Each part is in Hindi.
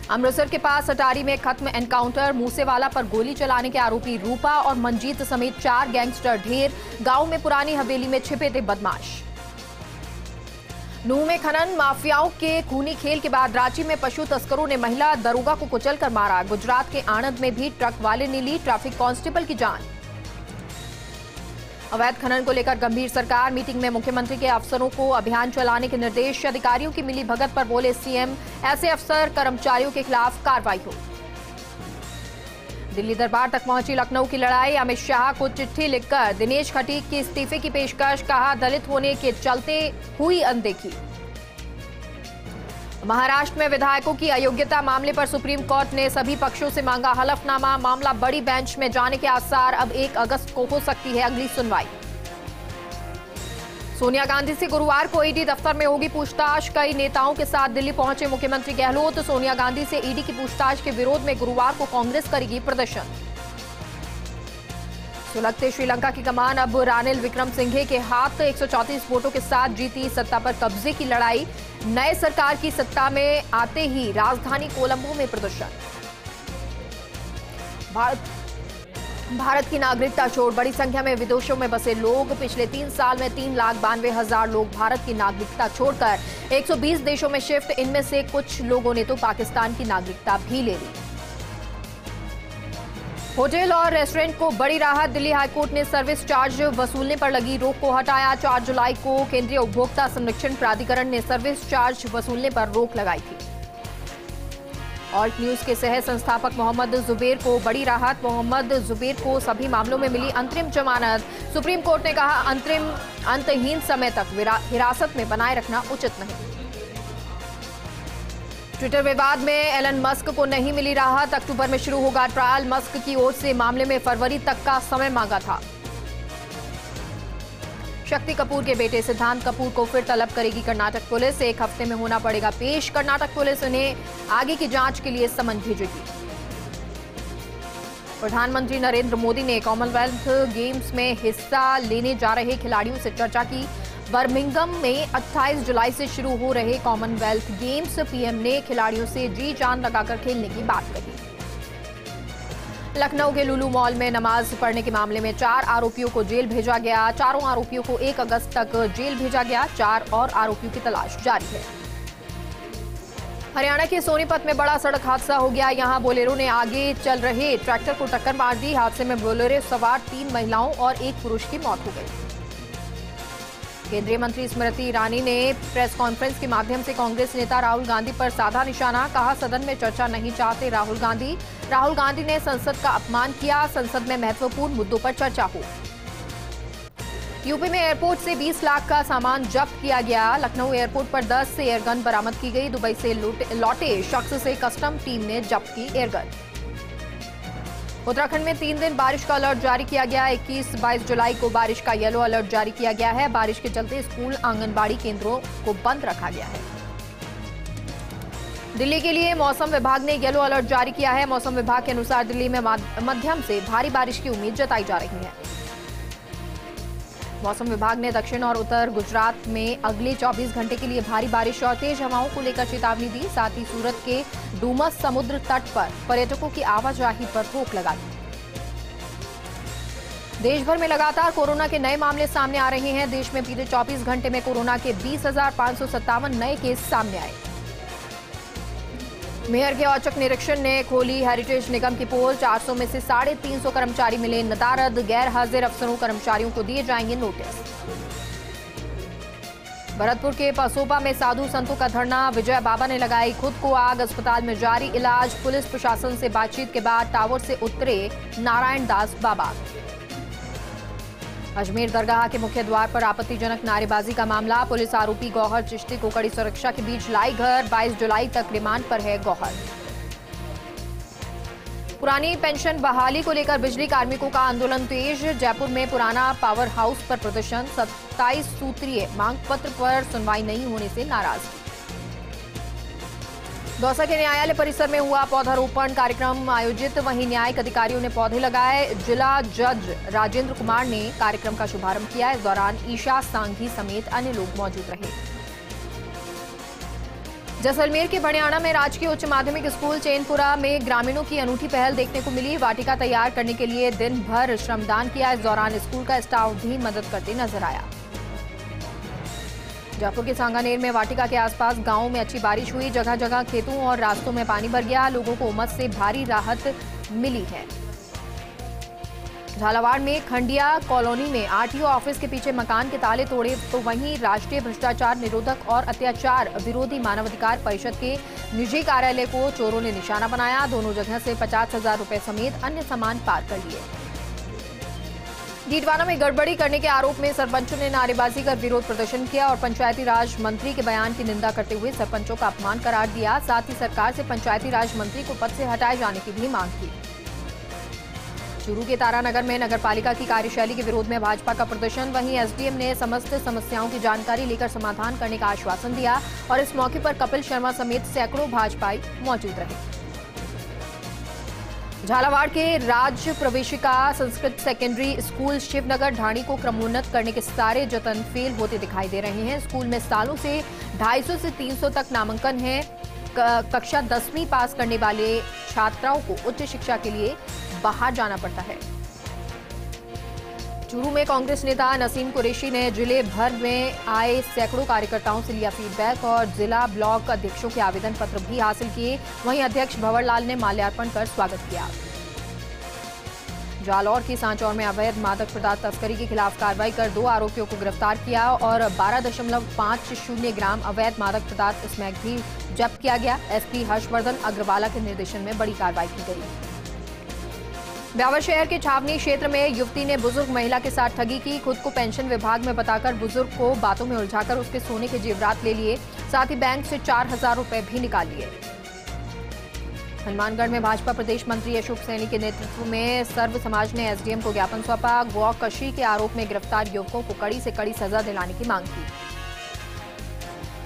अमृतसर के पास अटारी में खत्म एनकाउंटर, मूसेवाला पर गोली चलाने के आरोपी रूपा और मंजीत समेत 4 गैंगस्टर ढेर। गांव में पुरानी हवेली में छिपे थे बदमाश। नूंह में खनन माफियाओं के खूनी खेल के बाद रांची में पशु तस्करों ने महिला दरोगा को कुचलकर मारा। गुजरात के आणंद में भी ट्रक वाले ने ली ट्रैफिक कांस्टेबल की जान। अवैध खनन को लेकर गंभीर सरकार, मीटिंग में मुख्यमंत्री के अफसरों को अभियान चलाने के निर्देश। अधिकारियों की मिली भगत पर बोले सीएम, ऐसे अफसर कर्मचारियों के खिलाफ कार्रवाई हो। दिल्ली दरबार तक पहुंची लखनऊ की लड़ाई, अमित शाह को चिट्ठी लिखकर दिनेश खटीक की इस्तीफे की पेशकश, कहा दलित होने के चलते हुई अनदेखी। महाराष्ट्र में विधायकों की अयोग्यता मामले पर सुप्रीम कोर्ट ने सभी पक्षों से मांगा हलफनामा। मामला बड़ी बेंच में जाने के आसार, अब 1 अगस्त को हो सकती है अगली सुनवाई। सोनिया गांधी से गुरुवार को ईडी दफ्तर में होगी पूछताछ। कई नेताओं के साथ दिल्ली पहुंचे मुख्यमंत्री गहलोत। सोनिया गांधी से ईडी की पूछताछ के विरोध में गुरुवार को कांग्रेस करेगी प्रदर्शन। सुलगते श्रीलंका की कमान अब रानिल विक्रमसिंघे के हाथ, 134 वोटों के साथ जीती सत्ता पर कब्जे की लड़ाई। नए सरकार की सत्ता में आते ही राजधानी कोलंबो में प्रदर्शन। भारत की नागरिकता छोड़ बड़ी संख्या में विदेशों में बसे लोग, पिछले 3 साल में 3,92,000 लोग भारत की नागरिकता छोड़कर 120 देशों में शिफ्ट। इनमें से कुछ लोगों ने तो पाकिस्तान की नागरिकता भी ले ली। होटल और रेस्टोरेंट को बड़ी राहत, दिल्ली हाईकोर्ट ने सर्विस चार्ज वसूलने पर लगी रोक को हटाया। 4 जुलाई को केंद्रीय उपभोक्ता संरक्षण प्राधिकरण ने सर्विस चार्ज वसूलने पर रोक लगाई थी। ऑल्ट न्यूज के सह संस्थापक मोहम्मद जुबैर को बड़ी राहत, मोहम्मद जुबैर को सभी मामलों में मिली अंतरिम जमानत। सुप्रीम कोर्ट ने कहा अंतहीन समय तक हिरासत में बनाए रखना उचित नहीं। ट्विटर विवाद में एलन मस्क को नहीं मिली राहत, अक्टूबर में शुरू होगा ट्रायल। मस्क की ओर से मामले में फरवरी तक का समय मांगा था। शक्ति कपूर के बेटे सिद्धांत कपूर को फिर तलब करेगी कर्नाटक पुलिस, 1 हफ्ते में होना पड़ेगा पेश। कर्नाटक पुलिस उन्हें आगे की जांच के लिए समन भेजेगी। प्रधानमंत्री नरेंद्र मोदी ने कॉमनवेल्थ गेम्स में हिस्सा लेने जा रहे खिलाड़ियों से चर्चा की। बर्मिंघम में 28 जुलाई से शुरू हो रहे कॉमनवेल्थ गेम्स, पीएम ने खिलाड़ियों से जी जान लगाकर खेलने की बात कही। लखनऊ के लुलु मॉल में नमाज पढ़ने के मामले में 4 आरोपियों को जेल भेजा गया। चारों आरोपियों को 1 अगस्त तक जेल भेजा गया। 4 और आरोपियों की तलाश जारी है। हरियाणा के सोनीपत में बड़ा सड़क हादसा हो गया। यहां बोलेरो ने आगे चल रहे ट्रैक्टर को टक्कर मार दी। हादसे में बोलेरो सवार 3 महिलाओं और 1 पुरुष की मौत हो गई। केंद्रीय मंत्री स्मृति ईरानी ने प्रेस कॉन्फ्रेंस के माध्यम से कांग्रेस नेता राहुल गांधी पर साधा निशाना, कहा सदन में चर्चा नहीं चाहते राहुल गांधी। राहुल गांधी ने संसद का अपमान किया, संसद में महत्वपूर्ण मुद्दों पर चर्चा हो। यूपी में एयरपोर्ट से 20 लाख का सामान जब्त किया गया। लखनऊ एयरपोर्ट पर 10 से एयरगन बरामद की गई। दुबई से लौटे शख्स से कस्टम टीम ने जब्त की एयरगन। उत्तराखंड में 3 दिन बारिश का अलर्ट जारी किया गया। 21-22 जुलाई को बारिश का येलो अलर्ट जारी किया गया है। बारिश के चलते स्कूल, आंगनबाड़ी केंद्रों को बंद रखा गया है। दिल्ली के लिए मौसम विभाग ने येलो अलर्ट जारी किया है। मौसम विभाग के अनुसार दिल्ली में मध्यम से भारी बारिश की उम्मीद जताई जा रही है। मौसम विभाग ने दक्षिण और उत्तर गुजरात में अगले 24 घंटे के लिए भारी बारिश और तेज हवाओं को लेकर चेतावनी दी। साथ ही सूरत के डूमस समुद्र तट पर पर्यटकों की आवाजाही पर रोक लगा दी। देश भर में लगातार कोरोना के नए मामले सामने आ रहे हैं। देश में बीते 24 घंटे में कोरोना के 20,557 नए केस सामने आए। मेयर के औचक निरीक्षण ने खोली हेरिटेज निगम की पोल। 400 में से 350 कर्मचारी मिले नदारद। गैर हाजिर अफसरों कर्मचारियों को दिए जाएंगे नोटिस। भरतपुर के पसोपा में साधु संतों का धरना, विजय बाबा ने लगाई खुद को आग। अस्पताल में जारी इलाज। पुलिस प्रशासन से बातचीत के बाद टावर से उतरे नारायण दास बाबा। अजमेर दरगाह के मुख्य द्वार पर आपत्तिजनक नारेबाजी का मामला। पुलिस आरोपी गौहर चिश्ती को कड़ी सुरक्षा के बीच लाई घर। 22 जुलाई तक रिमांड पर है गौहर। पुरानी पेंशन बहाली को लेकर बिजली कार्मिकों का आंदोलन तेज। जयपुर में पुराना पावर हाउस पर प्रदर्शन। 27 सूत्रीय मांग पत्र पर सुनवाई नहीं होने से नाराजगी। दौसा के न्यायालय परिसर में हुआ पौधारोपण कार्यक्रम आयोजित, वहीं न्यायिक अधिकारियों ने पौधे लगाए। जिला जज राजेंद्र कुमार ने कार्यक्रम का शुभारंभ किया। इस दौरान ईशा सांघी समेत अन्य लोग मौजूद रहे। जैसलमेर के बड़ियाना में राजकीय उच्च माध्यमिक स्कूल चैनपुरा में ग्रामीणों की अनूठी पहल देखने को मिली। वाटिका तैयार करने के लिए दिन भर श्रमदान किया। इस दौरान स्कूल का स्टाफ भी मदद करते नजर आया। जयपुर के सांगानेर में वाटिका के आसपास गांवों में अच्छी बारिश हुई। जगह जगह खेतों और रास्तों में पानी भर गया। लोगों को उमस से भारी राहत मिली है। झालावाड़ में खंडिया कॉलोनी में आरटीओ ऑफिस के पीछे मकान के ताले तोड़े, तो वहीं राष्ट्रीय भ्रष्टाचार निरोधक और अत्याचार विरोधी मानवाधिकार परिषद के निजी कार्यालय को चोरों ने निशाना बनाया। दोनों जगह से 50,000 रुपए समेत अन्य सामान पार कर लिए। डीडवाना में गड़बड़ी करने के आरोप में सरपंचों ने नारेबाजी कर विरोध प्रदर्शन किया और पंचायती राज मंत्री के बयान की निंदा करते हुए सरपंचों का अपमान करार दिया। साथ ही सरकार से पंचायती राज मंत्री को पद से हटाए जाने की भी मांग की। चूरू के तारानगर में नगरपालिका की कार्यशैली के विरोध में भाजपा का प्रदर्शन। वहीं एसडीएम ने समस्त समस्याओं की जानकारी लेकर समाधान करने का आश्वासन दिया और इस मौके पर कपिल शर्मा समेत सैकड़ों भाजपाई मौजूद रहे। झालावाड़ के राज प्रवेशिका संस्कृत सेकेंडरी स्कूल शिवनगर ढाणी को क्रमोन्नत करने के सारे जतन फेल होते दिखाई दे रहे हैं। स्कूल में सालों से 250 से 300 तक नामांकन है। कक्षा 10वीं पास करने वाले छात्राओं को उच्च शिक्षा के लिए बाहर जाना पड़ता है। चूरू में कांग्रेस नेता नसीम कुरैशी ने जिले भर में आए सैकड़ों कार्यकर्ताओं से लिया फीडबैक और जिला ब्लॉक अध्यक्षों के आवेदन पत्र भी हासिल किए। वहीं अध्यक्ष भंवरलाल ने माल्यार्पण कर स्वागत किया। जालौर की सांचौर में अवैध मादक पदार्थ तस्करी के खिलाफ कार्रवाई कर 2 आरोपियों को गिरफ्तार किया और 12.50 ग्राम अवैध मादक पदार्थ स्मैक भी जब्त किया गया। एसपी हर्षवर्धन अग्रवाला के निर्देशन में बड़ी कार्रवाई की गई। ब्यावर शहर के छावनी क्षेत्र में युवती ने बुजुर्ग महिला के साथ ठगी की। खुद को पेंशन विभाग में बताकर बुजुर्ग को बातों में उलझाकर उसके सोने के जेवरात ले लिए। साथ ही बैंक से 4,000 रुपए भी निकाल लिए। हनुमानगढ़ में भाजपा प्रदेश मंत्री अशोक सैनी के नेतृत्व में सर्व समाज ने एसडीएम को ज्ञापन सौंपा। गौकशी के आरोप में गिरफ्तार युवकों को कड़ी से कड़ी सजा दिलाने की मांग की।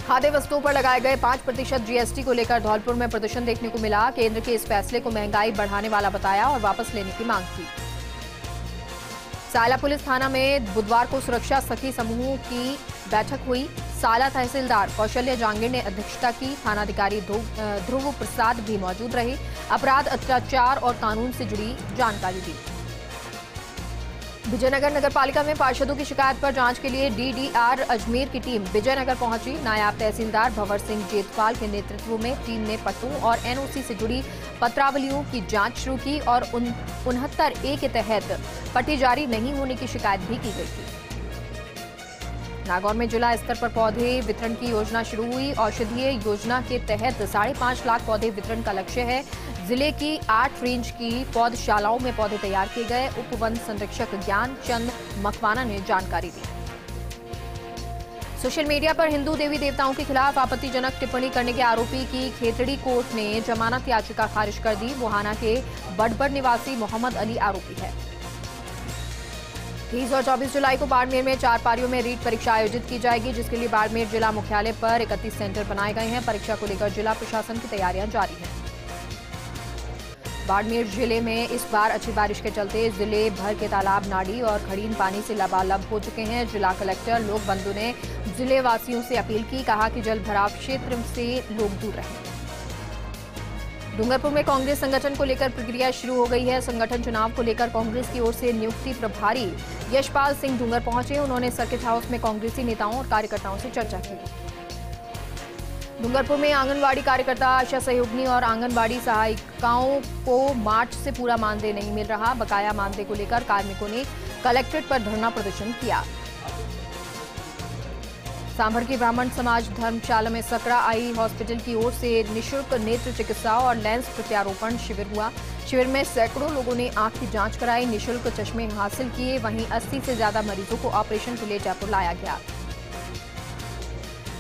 खाद्य वस्तुओं पर लगाए गए 5% जीएसटी को लेकर धौलपुर में प्रदर्शन देखने को मिला। केंद्र के इस फैसले को महंगाई बढ़ाने वाला बताया और वापस लेने की मांग की। सायला पुलिस थाना में बुधवार को सुरक्षा सखी समूह की बैठक हुई। साला तहसीलदार कौशल्य जांगीर ने अध्यक्षता की। थानाधिकारी ध्रुव प्रसाद भी मौजूद रहे। अपराध, अत्याचार और कानून से जुड़ी जानकारी दी। विजयनगर नगरपालिका में पार्षदों की शिकायत पर जांच के लिए डीडीआर अजमेर की टीम विजयनगर पहुंची। नायब तहसीलदार भंवर सिंह जेतवाल के नेतृत्व में टीम ने पट्टों और एनओसी से जुड़ी पत्रावलियों की जांच शुरू की और 69A के तहत पट्टे जारी नहीं होने की शिकायत भी की गई थी। नागौर में जिला स्तर पर पौधे वितरण की योजना शुरू हुई। औषधीय योजना के तहत 5.5 लाख पौधे वितरण का लक्ष्य है। जिले की 8 रेंज की पौधशालाओं में पौधे तैयार किए गए। उप वन संरक्षक ज्ञान चंद मकवाना ने जानकारी दी। सोशल मीडिया पर हिंदू देवी देवताओं के खिलाफ आपत्तिजनक टिप्पणी करने के आरोपी की खेतड़ी कोर्ट ने जमानत याचिका खारिज कर दी। बुहाना के बड़बड़ निवासी मोहम्मद अली आरोपी है। 30 और 24 जुलाई को बाड़मेर में 4 पारियों में रीट परीक्षा आयोजित की जाएगी, जिसके लिए बाड़मेर जिला मुख्यालय पर 31 सेंटर बनाए गए हैं। परीक्षा को लेकर जिला प्रशासन की तैयारियां जारी हैं। बाड़मेर जिले में इस बार अच्छी बारिश के चलते जिले भर के तालाब, नाली और खड़ीन पानी से लबालब हो चुके हैं। जिला कलेक्टर लोक बंधु ने जिले वासियों से अपील की। कहा कि जल भराव क्षेत्र से लोग दूर रहें। डूंगरपुर में कांग्रेस संगठन को लेकर प्रक्रिया शुरू हो गई है। संगठन चुनाव को लेकर कांग्रेस की ओर से नियुक्ति प्रभारी यशपाल सिंह डूंगर पहुंचे। उन्होंने सर्किट हाउस में कांग्रेसी नेताओं और कार्यकर्ताओं से चर्चा की। डूंगरपुर में आंगनवाड़ी कार्यकर्ता, आशा सहयोगिनी और आंगनवाड़ी सहायिकाओं को मार्च से पूरा मानदेय नहीं मिल रहा। बकाया मानदेय को लेकर कार्मिकों ने कलेक्ट्रेट पर धरना प्रदर्शन किया। सांभर की ब्राह्मण समाज धर्मशाला में सकरा आई हॉस्पिटल की ओर से निःशुल्क नेत्र चिकित्सा और लेंस प्रत्यारोपण शिविर हुआ। शिविर में सैकड़ों लोगों ने आंख की जांच कराई, निःशुल्क चश्मे हासिल किए। वहीं 80 से ज्यादा मरीजों को ऑपरेशन के लिए जयपुर लाया गया।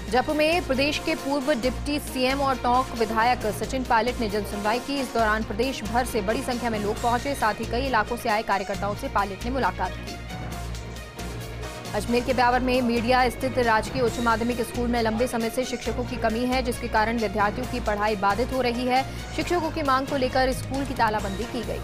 जयपुर में प्रदेश के पूर्व डिप्टी सीएम और टोंक विधायक सचिन पायलट ने जनसुनवाई की। इस दौरान प्रदेश भर से बड़ी संख्या में लोग पहुंचे। साथ ही कई इलाकों से आए कार्यकर्ताओं से पायलट ने मुलाकात की। अजमेर के ब्यावर में मीडिया स्थित राजकीय उच्च माध्यमिक स्कूल में लंबे समय से शिक्षकों की कमी है, जिसके कारण विद्यार्थियों की पढ़ाई बाधित हो रही है। शिक्षकों की मांग को लेकर स्कूल की तालाबंदी की गई।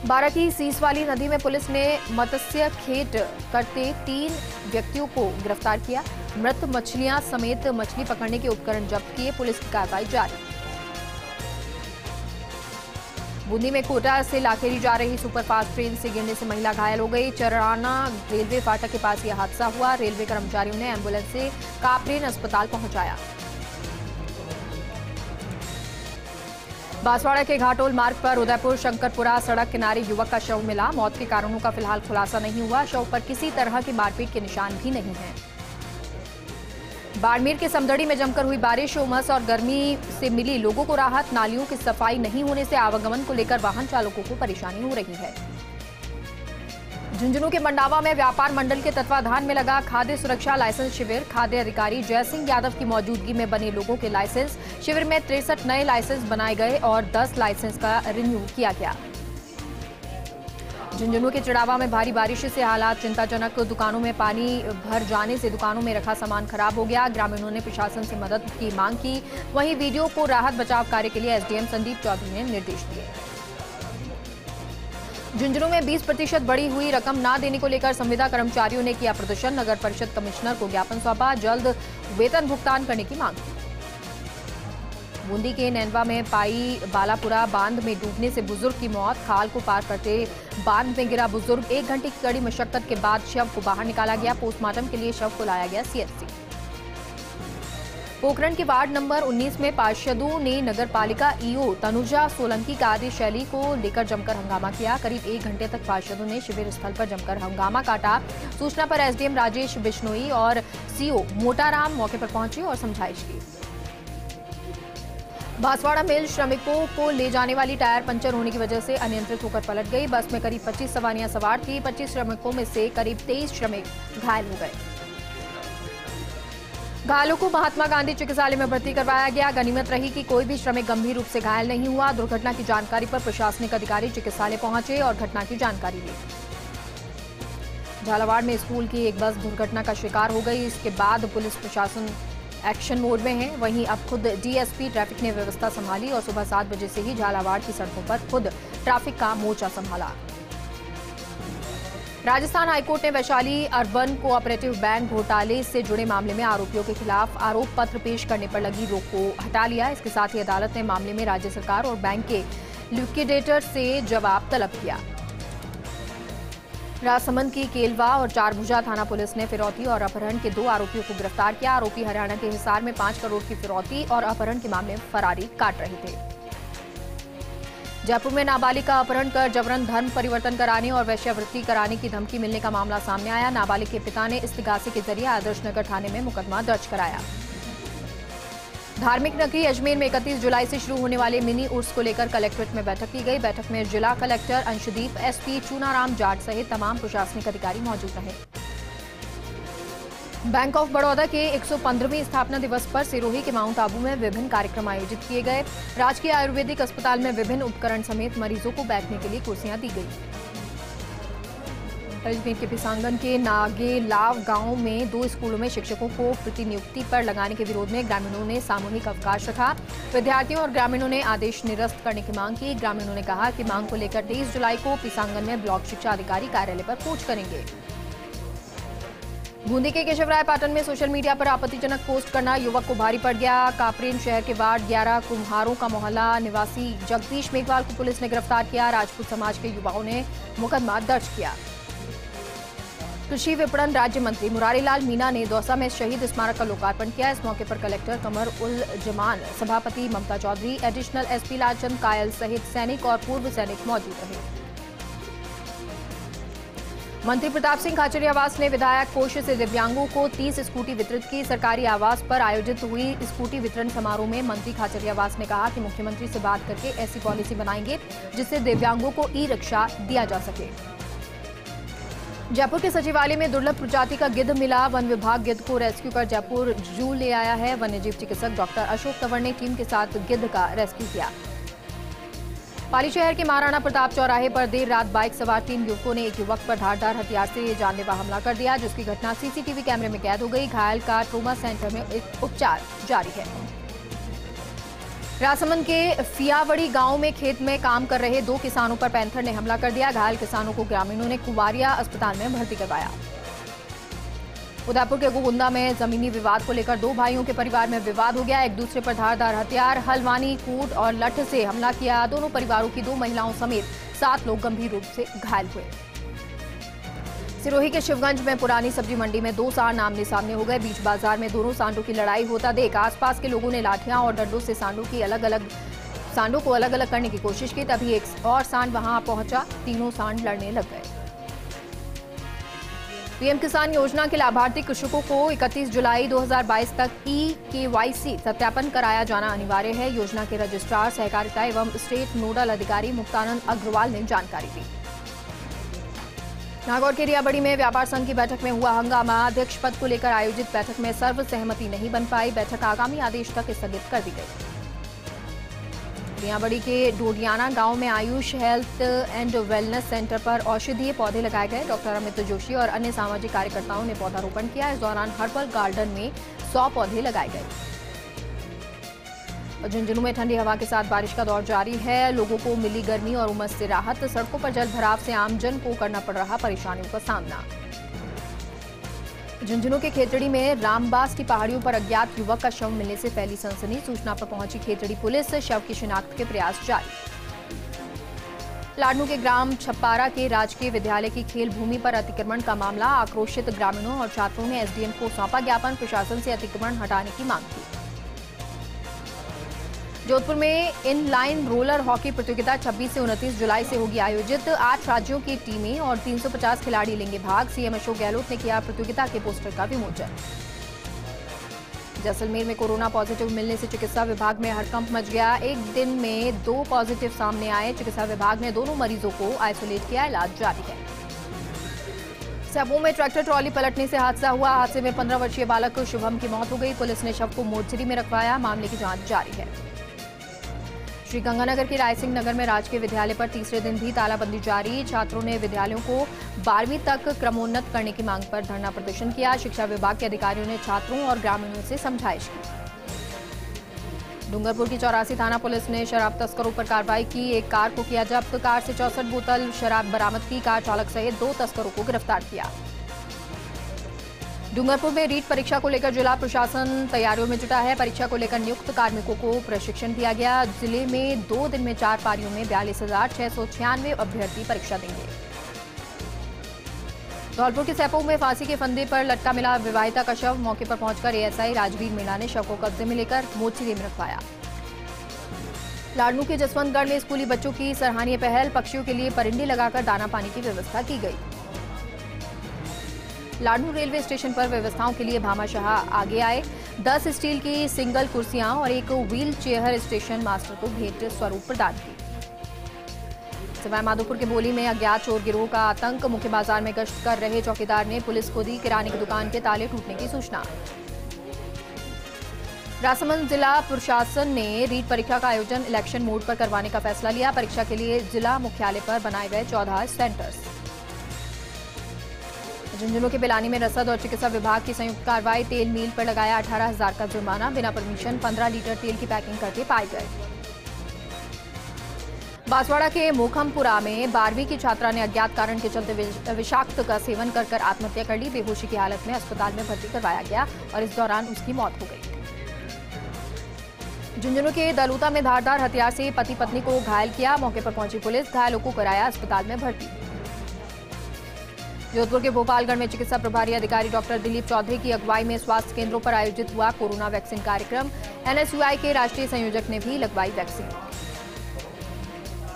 बारां की सीसवाली नदी में पुलिस ने मत्स्य खेत करते 3 व्यक्तियों को गिरफ्तार किया। मृत मछलियां समेत मछली पकड़ने के उपकरण जब्त किए। पुलिस की कार्रवाई जारी। बूंदी में कोटा से लाखेरी जा रही सुपरफास्ट ट्रेन से गिरने से महिला घायल हो गई। चराना रेलवे फाटक के पास यह हादसा हुआ। रेलवे कर्मचारियों ने एम्बुलेंस से कापरेन अस्पताल पहुंचाया। बांसवाड़ा के घाटोल मार्ग पर उदयपुर शंकरपुरा सड़क किनारे युवक का शव मिला। मौत के कारणों का फिलहाल खुलासा नहीं हुआ। शव पर किसी तरह की मारपीट के निशान भी नहीं हैं। बाड़मेर के समदड़ी में जमकर हुई बारिश, उमस और गर्मी से मिली लोगों को राहत। नालियों की सफाई नहीं होने से आवागमन को लेकर वाहन चालकों को परेशानी हो रही है। झुंझुनू के मंडावा में व्यापार मंडल के तत्वाधान में लगा खाद्य सुरक्षा लाइसेंस शिविर। खाद्य अधिकारी जय सिंह यादव की मौजूदगी में बने लोगों के लाइसेंस। शिविर में 63 नए लाइसेंस बनाए गए और 10 लाइसेंस का रिन्यू किया गया। झुंझुनू के चिड़ावा में भारी बारिश से हालात चिंताजनक। दुकानों में पानी भर जाने से दुकानों में रखा सामान खराब हो गया। ग्रामीणों ने प्रशासन से मदद की मांग की। वहीं वीडियो को राहत बचाव कार्य के लिए एसडीएम संदीप चौधरी ने निर्देश दिए। झुंझुनू में 20% बढ़ी हुई रकम न देने को लेकर संविदा कर्मचारियों ने किया प्रदर्शन। नगर परिषद कमिश्नर को ज्ञापन सौंपा। जल्द वेतन भुगतान करने की मांग की। बूंदी के नैनवा में पाई बालापुरा बांध में डूबने से बुजुर्ग की मौत। खाल को पार करते बांध में गिरा बुजुर्ग। 1 घंटे की कड़ी मशक्कत के बाद शव को बाहर निकाला गया। पोस्टमार्टम के लिए शव को लाया गया सीएचसी। पोखरण के वार्ड नंबर 19 में पार्षदों ने नगर पालिका ईओ तनुजा सोलंकी कार्यशैली को लेकर जमकर हंगामा किया। करीब 1 घंटे तक पार्षदों ने शिविर स्थल पर जमकर हंगामा काटा। सूचना पर एसडीएम राजेश बिश्नोई और सीओ मोटाराम मौके पर पहुंचे और समझाइश की। बांसवाड़ा मिल श्रमिकों को ले जाने वाली टायर पंचर होने की वजह से अनियंत्रित होकर पलट गई। बस में करीब 25 सवारियां सवार थी। 25 श्रमिकों में से करीब 23 श्रमिक घायल हो गए। घायलों को महात्मा गांधी चिकित्सालय में भर्ती करवाया गया। गनीमत रही कि कोई भी श्रमिक गंभीर रूप से घायल नहीं हुआ। दुर्घटना की जानकारी पर प्रशासनिक अधिकारी चिकित्सालय पहुंचे और घटना की जानकारी ली। झालावाड़ में स्कूल की एक बस दुर्घटना का शिकार हो गई। इसके बाद पुलिस प्रशासन एक्शन मोड में है। वहीं अब खुद डीएसपी ट्रैफिक ने व्यवस्था संभाली और सुबह 7 बजे से ही झालावाड़ की सड़कों पर खुद ट्रैफिक का मोर्चा संभाला। राजस्थान हाईकोर्ट ने वैशाली अर्बन कोऑपरेटिव बैंक घोटाले से जुड़े मामले में आरोपियों के खिलाफ आरोप पत्र पेश करने पर लगी रोक को हटा लिया। इसके साथ ही अदालत ने मामले में राज्य सरकार और बैंक के लिक्विडेटर से जवाब तलब किया। राजसमंद की केलवा और चारभुजा थाना पुलिस ने फिरौती और अपहरण के 2 आरोपियों को गिरफ्तार किया। आरोपी हरियाणा के हिसार में 5 करोड़ की फिरौती और अपहरण के मामले में फरारी काट रहे थे। जयपुर में नाबालिग का अपहरण कर जबरन धर्म परिवर्तन कराने और वैश्यावृत्ति कराने की धमकी मिलने का मामला सामने आया। नाबालिग के पिता ने इस्तिगासे के जरिए आदर्श नगर थाने में मुकदमा दर्ज कराया। धार्मिक नगरी अजमेर में 31 जुलाई से शुरू होने वाले मिनी उर्स को लेकर कलेक्ट्रेट में बैठक की गई। बैठक में जिला कलेक्टर अंशदीप, एसपी चूनाराम जाट सहित तमाम प्रशासनिक अधिकारी मौजूद रहे। बैंक ऑफ बड़ौदा के 115वें स्थापना दिवस पर सिरोही के माउंट आबू में विभिन्न कार्यक्रम आयोजित किए गए। राजकीय आयुर्वेदिक अस्पताल में विभिन्न उपकरण समेत मरीजों को बैठने के लिए कुर्सियां दी गई। अजमेर के पिसांगन के नागेलाव गांव में 2 स्कूलों में शिक्षकों को प्रतिनियुक्ति पर लगाने के विरोध में ग्रामीणों ने सामूहिक अवकाश रखा। विद्यार्थियों और ग्रामीणों ने आदेश निरस्त करने की मांग की। ग्रामीणों ने कहा कि मांग को लेकर 23 जुलाई को पिसांगन में ब्लॉक शिक्षा अधिकारी कार्यालय पर कूच करेंगे। बूंदी के केशवरायपाटन में सोशल मीडिया पर आपत्तिजनक पोस्ट करना युवक को भारी पड़ गया। कापरेन शहर के वार्ड 11 कुम्हारों का मोहल्ला निवासी जगदीश मेघवाल को पुलिस ने गिरफ्तार किया। राजपूत समाज के युवाओं ने मुकदमा दर्ज किया। कृषि विपणन राज्य मंत्री मुरारीलाल मीणा ने दौसा में शहीद स्मारक का लोकार्पण किया। इस मौके पर कलेक्टर कमर उल जमान, सभापति ममता चौधरी, एडिशनल एसपी लालचंद कायल सहित सैनिक और पूर्व सैनिक मौजूद रहे। मंत्री प्रताप सिंह खाचरियावास ने विधायक कोष से दिव्यांगों को 30 स्कूटी वितरित की। सरकारी आवास पर आयोजित हुई स्कूटी वितरण समारोह में मंत्री खाचरियावास ने कहा कि मुख्यमंत्री से बात करके ऐसी पॉलिसी बनाएंगे जिससे दिव्यांगों को ई रिक्शा दिया जा सके। जयपुर के सचिवालय में दुर्लभ प्रजाति का गिद्ध मिला। वन विभाग गिद्ध को रेस्क्यू कर जयपुर जू ले आया है। वन्यजीव चिकित्सक डॉक्टर अशोक तंवर ने टीम के साथ गिद्ध का रेस्क्यू किया। पाली शहर के महाराणा प्रताप चौराहे पर देर रात बाइक सवार 3 युवकों ने एक युवक पर धारदार हथियार से जानलेवा हमला कर दिया, जिसकी घटना सीसीटीवी कैमरे में कैद हो गई। घायल का ट्रोमा सेंटर में उपचार जारी है। राजसमंद के फियावड़ी गांव में खेत में काम कर रहे 2 किसानों पर पैंथर ने हमला कर दिया। घायल किसानों को ग्रामीणों ने कुवारिया अस्पताल में भर्ती करवाया। उदयपुर के गोगुंदा में जमीनी विवाद को लेकर 2 भाइयों के परिवार में विवाद हो गया। एक दूसरे पर धारदार हथियार, हलवानी, कूट और लठ से हमला किया। दोनों परिवारों की 2 महिलाओं समेत 7 लोग गंभीर रूप से घायल हुए। सिरोही के शिवगंज में पुरानी सब्जी मंडी में 2 सांड आमने सामने हो गए। बीच बाजार में दोनों सांडों की लड़ाई होता देख आसपास के लोगों ने लाठियां और डंडों से सांडों को अलग अलग करने की कोशिश की। तभी एक और सांड वहां पहुंचा। तीनों सांड लड़ने लग गए। पीएम किसान योजना के लाभार्थी कृषकों को 31 जुलाई 2022 तक KYC सत्यापन कराया जाना अनिवार्य है। योजना के रजिस्ट्रार सहकारिता एवं स्टेट नोडल अधिकारी मुक्तानंद अग्रवाल ने जानकारी दी। नागौर के रियाबड़ी में व्यापार संघ की बैठक में हुआ हंगामा। अध्यक्ष पद को लेकर आयोजित बैठक में सर्वसहमति नहीं बन पाई। बैठक आगामी आदेश तक स्थगित कर दी गई। रियाबड़ी के डोडियाना गांव में Ayush health and wellness centre पर औषधीय पौधे लगाए गए। डॉक्टर अमित जोशी और अन्य सामाजिक कार्यकर्ताओं ने पौधारोपण किया। इस दौरान हर्बल गार्डन में 100 पौधे लगाए गए। झुंझुनू में ठंडी हवा के साथ बारिश का दौर जारी है। लोगों को मिली गर्मी और उमस से राहत। सड़कों पर जल भराव से आमजन को करना पड़ रहा परेशानियों का सामना। झुंझुनू के खेतड़ी में रामबास की पहाड़ियों पर अज्ञात युवक का शव मिलने से फैली सनसनी। सूचना पर पहुंची खेतड़ी पुलिस। शव की शिनाख्त के प्रयास जारी। लाडनू के ग्राम छप्पारा के राजकीय विद्यालय की खेल भूमि पर अतिक्रमण का मामला। आक्रोशित ग्रामीणों और छात्रों ने एसडीएम को सौंपा ज्ञापन। प्रशासन से अतिक्रमण हटाने की मांग की। जोधपुर में इनलाइन रोलर हॉकी प्रतियोगिता 26 से 29 जुलाई से होगी आयोजित। 8 राज्यों की टीमें और 350 खिलाड़ी लेंगे भाग। सीएम अशोक गहलोत ने किया प्रतियोगिता के पोस्टर का विमोचन। जैसलमेर में कोरोना पॉजिटिव मिलने से चिकित्सा विभाग में हड़कंप मच गया। एक दिन में 2 पॉजिटिव सामने आए। चिकित्सा विभाग ने दोनों मरीजों को आइसोलेट किया। इलाज जारी है। सैबो में ट्रैक्टर ट्रॉली पलटने से हादसा हुआ। हादसे में 15 वर्षीय बालक शुभम की मौत हो गई। पुलिस ने शव को मोर्चरी में रखवाया। मामले की जांच जारी है। श्रीगंगानगर के रायसिंह नगर में राजकीय विद्यालय पर तीसरे दिन भी तालाबंदी जारी। छात्रों ने विद्यालयों को 12वीं तक क्रमोन्नत करने की मांग पर धरना प्रदर्शन किया। शिक्षा विभाग के अधिकारियों ने छात्रों और ग्रामीणों से समझाइश की। डूंगरपुर की 84 थाना पुलिस ने शराब तस्करों पर कार्रवाई की। एक कार को किया जब्त। कार से 64 बोतल शराब बरामद की। कार चालक सहित 2 तस्करों को गिरफ्तार किया। डूंगरपुर में रीट परीक्षा को लेकर जिला प्रशासन तैयारियों में जुटा है। परीक्षा को लेकर नियुक्त कार्मिकों को प्रशिक्षण दिया गया। जिले में 2 दिन में 4 पारियों में 42,696 अभ्यर्थी परीक्षा देंगे। धौलपुर के सैपो में फांसी के फंदे पर लटका मिला विवाहिता का शव। मौके पर पहुंचकर एएसआई राजवीर मीणा ने शव को कब्जे में लेकर मोर्चरी में रखवाया। लाडनू के जसवंतगढ़ में स्कूली बच्चों की सराहनीय पहल। पक्षियों के लिए परिंडे लगाकर दाना पानी की व्यवस्था की गई। लाडनू रेलवे स्टेशन पर व्यवस्थाओं के लिए भामाशाह आगे आए। 10 स्टील की सिंगल कुर्सियां और एक व्हील चेयर स्टेशन मास्टर को भेंट स्वरूप प्रदान की। सवाईमाधोपुर के बोली में अज्ञात चोर गिरोह का आतंक। मुख्य बाजार में गश्त कर रहे चौकीदार ने पुलिस को दी किराने की दुकान के ताले टूटने की सूचना। राजसमंद जिला प्रशासन ने रीट परीक्षा का आयोजन इलेक्शन मोड पर करवाने का फैसला लिया। परीक्षा के लिए जिला मुख्यालय पर बनाए गए 14 सेंटर्स। झुंझुनू के बिलानी में रसद और चिकित्सा विभाग की संयुक्त कार्रवाई। तेल मिल पर लगाया 18,000 का जुर्माना। बिना परमिशन 15 लीटर तेल की पैकिंग करते पाए गए। बांसवाड़ा के मोखमपुरा में 12वीं की छात्रा ने अज्ञात कारण के चलते विषाक्त का सेवन कर आत्महत्या कर ली। बेहोशी की हालत में अस्पताल में भर्ती करवाया गया और इस दौरान उसकी मौत हो गई। झुंझुनू के दलूता में धारदार हथियार से पति पत्नी को घायल किया। मौके पर पहुंची पुलिस। घायलों को कराया अस्पताल में भर्ती। जोधपुर के भोपालगढ़ में चिकित्सा प्रभारी अधिकारी डॉक्टर दिलीप चौधरी की अगुवाई में स्वास्थ्य केंद्रों पर आयोजित हुआ कोरोना वैक्सीन कार्यक्रम। एनएसयूआई के राष्ट्रीय संयोजक ने भी लगवाई वैक्सीन।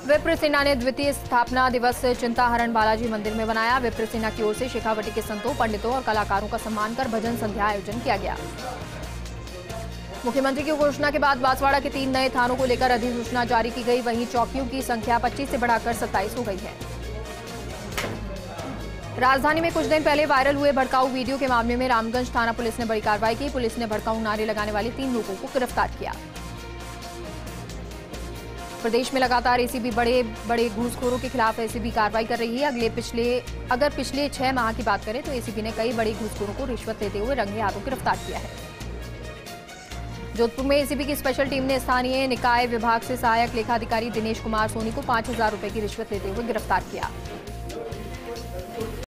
विप्र सेना ने द्वितीय स्थापना दिवस चिंताहरण बालाजी मंदिर में मनाया। विप्र सेना की ओर से शेखावटी के संतों, पंडितों और कलाकारों का सम्मान कर भजन संध्या आयोजन किया गया। मुख्यमंत्री की घोषणा के बाद बांसवाड़ा के 3 नए थानों को लेकर अधिसूचना जारी की गई। वहीं चौकियों की संख्या 25 से बढ़ाकर 27 हो गई है। राजधानी में कुछ दिन पहले वायरल हुए भड़काऊ वीडियो के मामले में रामगंज थाना पुलिस ने बड़ी कार्रवाई की। पुलिस ने भड़काऊ नारे लगाने वाले 3 लोगों को गिरफ्तार किया। प्रदेश में लगातार एसीबी बड़े घूसखोरों के खिलाफ एसीबी कार्रवाई कर रही है। अगर पिछले 6 माह की बात करें तो एसीबी ने कई बड़े घूसखोरों को रिश्वत लेते हुए रंगे हाथों गिरफ्तार किया है। जोधपुर में एसीबी की स्पेशल टीम ने स्थानीय निकाय विभाग से सहायक लेखाधिकारी दिनेश कुमार सोनी को 5,000 रुपए की रिश्वत लेते हुए गिरफ्तार किया।